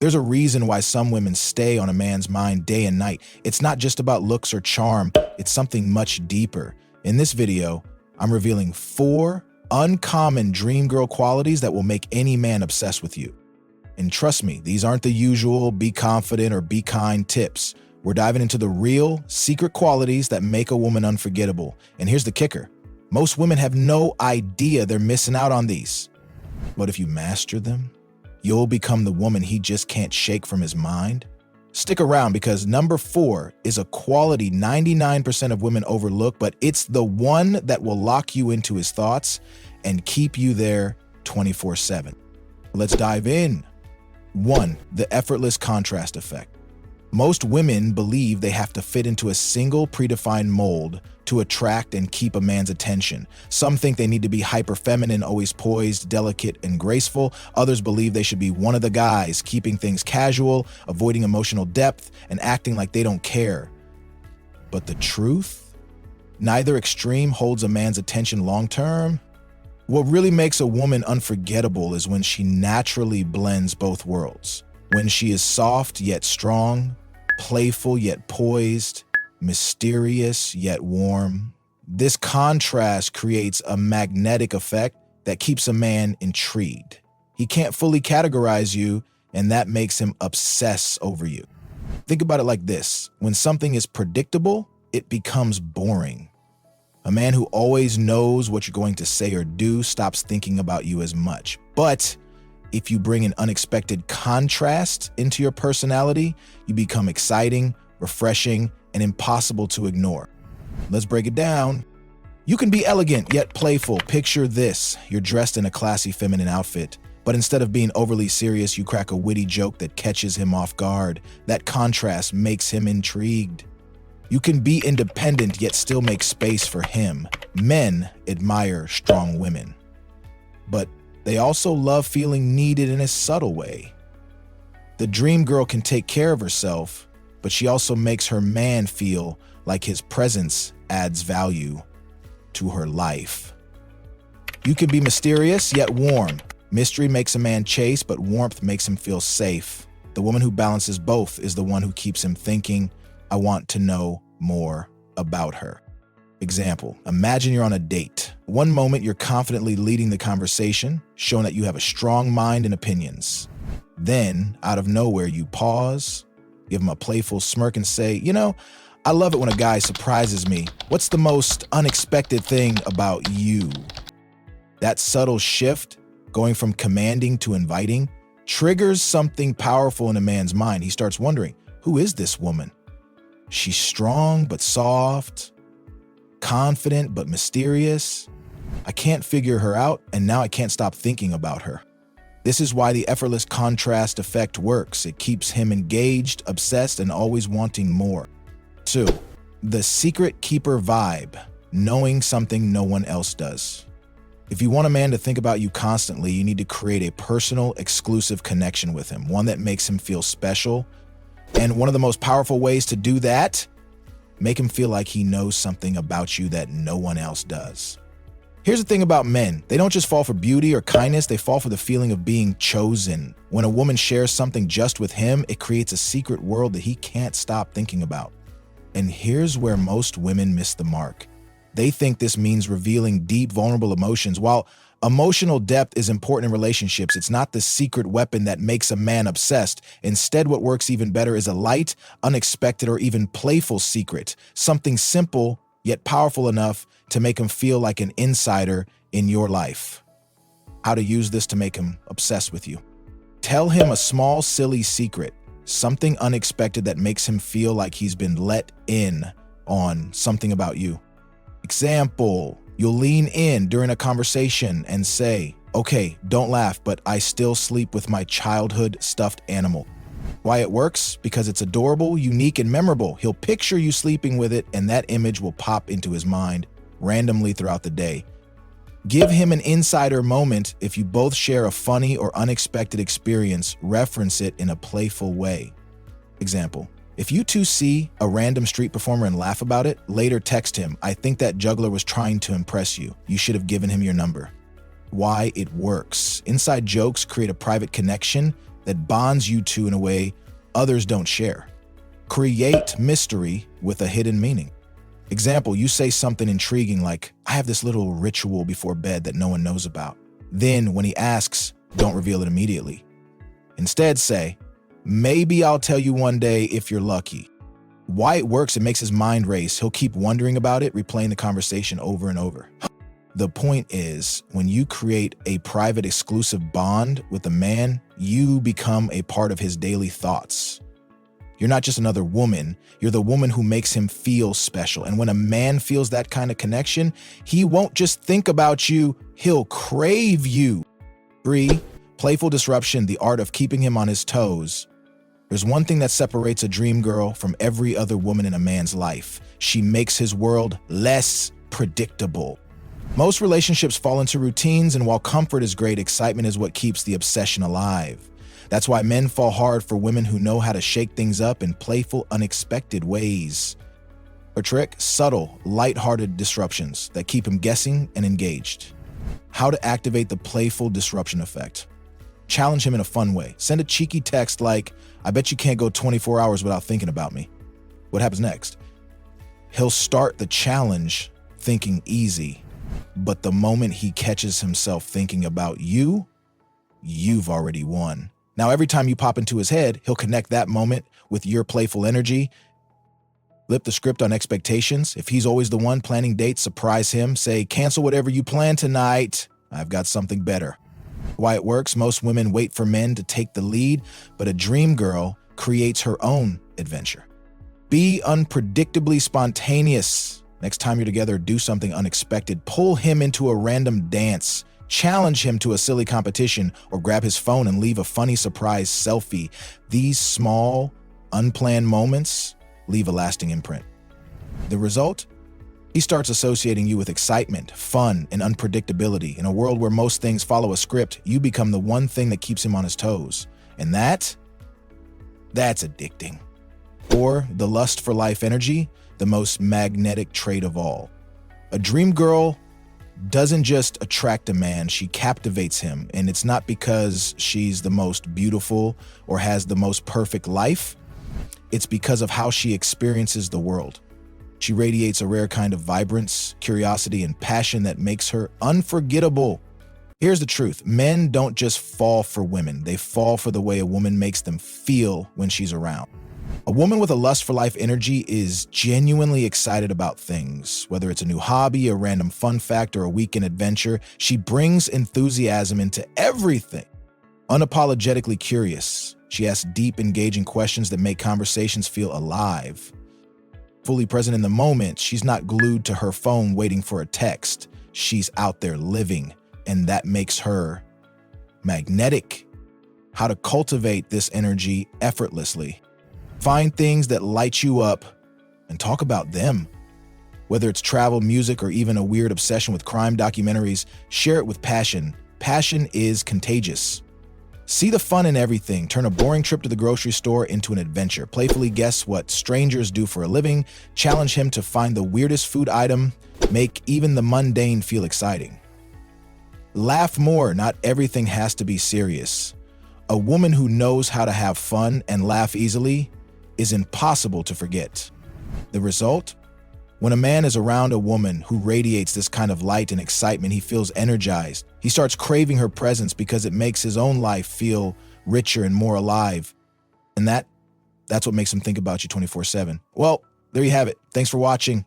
There's a reason why some women stay on a man's mind day and night. It's not just about looks or charm, it's something much deeper. In this video, I'm revealing 4 uncommon dream girl qualities that will make any man obsessed with you. And trust me, these aren't the usual be confident or be kind tips. We're diving into the real, secret qualities that make a woman unforgettable. And here's the kicker. Most women have no idea they're missing out on these. But if you master them, you'll become the woman he just can't shake from his mind. Stick around because number 4 is a quality 99% of women overlook, but it's the one that will lock you into his thoughts and keep you there 24/7. Let's dive in. 1. The effortless contrast effect. Most women believe they have to fit into a single predefined mold to attract and keep a man's attention. Some think they need to be hyper-feminine, always poised, delicate, and graceful. Others believe they should be one of the guys, keeping things casual, avoiding emotional depth, and acting like they don't care. But the truth? Neither extreme holds a man's attention long-term. What really makes a woman unforgettable is when she naturally blends both worlds. When she is soft yet strong, playful yet poised, mysterious yet warm. This contrast creates a magnetic effect that keeps a man intrigued. He can't fully categorize you, and that makes him obsess over you. Think about it like this. When something is predictable, it becomes boring. A man who always knows what you're going to say or do stops thinking about you as much. But if you bring an unexpected contrast into your personality, you become exciting, refreshing, and impossible to ignore. Let's break it down. You can be elegant yet playful. Picture this. You're dressed in a classy feminine outfit, but instead of being overly serious, you crack a witty joke that catches him off guard. That contrast makes him intrigued. You can be independent yet still make space for him. Men admire strong women, but they also love feeling needed in a subtle way. The dream girl can take care of herself, but she also makes her man feel like his presence adds value to her life. You can be mysterious yet warm. Mystery makes a man chase, but warmth makes him feel safe. The woman who balances both is the one who keeps him thinking, I want to know more about her. Example, imagine you're on a date. One moment you're confidently leading the conversation, showing that you have a strong mind and opinions. Then, out of nowhere, you pause, give him a playful smirk and say, I love it when a guy surprises me. What's the most unexpected thing about you? That subtle shift, going from commanding to inviting, triggers something powerful in a man's mind. He starts wondering, who is this woman? She's strong but soft, confident but mysterious. I can't figure her out, and now I can't stop thinking about her. This is why the effortless contrast effect works. It keeps him engaged, obsessed, and always wanting more. 2. The secret keeper vibe, knowing something no one else does. If you want a man to think about you constantly, you need to create a personal, exclusive connection with him, one that makes him feel special. And one of the most powerful ways to do that, make him feel like he knows something about you that no one else does. Here's the thing about men. They don't just fall for beauty or kindness, they fall for the feeling of being chosen. When a woman shares something just with him, it creates a secret world that he can't stop thinking about. And here's where most women miss the mark. They think this means revealing deep, vulnerable emotions. While emotional depth is important in relationships, it's not the secret weapon that makes a man obsessed. Instead, what works even better is a light, unexpected, or even playful secret. Something simple, yet powerful enough to make him feel like an insider in your life. How to use this to make him obsessed with you. Tell him a small, silly secret. Something unexpected that makes him feel like he's been let in on something about you. Example, you'll lean in during a conversation and say, okay, don't laugh, but I still sleep with my childhood stuffed animal. Why it works? Because it's adorable, unique, and memorable. He'll picture you sleeping with it, and that image will pop into his mind randomly throughout the day. Give him an insider moment. If you both share a funny or unexpected experience, reference it in a playful way. Example, if you two see a random street performer and laugh about it, later text him, I think that juggler was trying to impress you. You should have given him your number. Why it works. Inside jokes create a private connection that bonds you two in a way others don't share. Create mystery with a hidden meaning. Example, you say something intriguing like, I have this little ritual before bed that no one knows about. Then when he asks, don't reveal it immediately. Instead say, maybe I'll tell you one day if you're lucky. Why it works, it makes his mind race. He'll keep wondering about it, replaying the conversation over and over. The point is, when you create a private, exclusive bond with a man, you become a part of his daily thoughts. You're not just another woman, you're the woman who makes him feel special. And when a man feels that kind of connection, he won't just think about you, he'll crave you. 3. Playful disruption, the art of keeping him on his toes. There's one thing that separates a dream girl from every other woman in a man's life. She makes his world less predictable. Most relationships fall into routines, and while comfort is great, excitement is what keeps the obsession alive. That's why men fall hard for women who know how to shake things up in playful, unexpected ways. A trick, subtle, light-hearted disruptions that keep him guessing and engaged. How to activate the playful disruption effect. Challenge him in a fun way. Send a cheeky text like, I bet you can't go 24 hours without thinking about me. What happens next? He'll start the challenge thinking easy, but the moment he catches himself thinking about you, you've already won. Now, every time you pop into his head, he'll connect that moment with your playful energy. Flip the script on expectations. If he's always the one planning dates, surprise him. Say, cancel whatever you plan tonight. I've got something better. Why it works, most women wait for men to take the lead, but a dream girl creates her own adventure. Be unpredictably spontaneous. Next time you're together, do something unexpected. Pull him into a random dance. Challenge him to a silly competition, or grab his phone and leave a funny surprise selfie. These small, unplanned moments leave a lasting imprint. The result? He starts associating you with excitement, fun, and unpredictability. In a world where most things follow a script, you become the one thing that keeps him on his toes. And that's addicting. Or the lust for life energy, the most magnetic trait of all. A dream girl doesn't just attract a man, she captivates him. And it's not because she's the most beautiful or has the most perfect life. It's because of how she experiences the world. She radiates a rare kind of vibrance, curiosity, and passion that makes her unforgettable. Here's the truth. Men don't just fall for women. They fall for the way a woman makes them feel when she's around. A woman with a lust for life energy is genuinely excited about things. Whether it's a new hobby, a random fun fact, or a weekend adventure, she brings enthusiasm into everything. Unapologetically curious, she asks deep, engaging questions that make conversations feel alive. Fully present in the moment, she's not glued to her phone waiting for a text. She's out there living, and that makes her magnetic. How to cultivate this energy effortlessly. Find things that light you up and talk about them. Whether it's travel, music, or even a weird obsession with crime documentaries, share it with passion. Passion is contagious. See the fun in everything. Turn a boring trip to the grocery store into an adventure. Playfully guess what strangers do for a living. Challenge him to find the weirdest food item. Make even the mundane feel exciting. Laugh more. Not everything has to be serious. A woman who knows how to have fun and laugh easily is impossible to forget. The result? When a man is around a woman who radiates this kind of light and excitement, he feels energized. He starts craving her presence because it makes his own life feel richer and more alive. And that's what makes him think about you 24/7. Well, there you have it. Thanks for watching.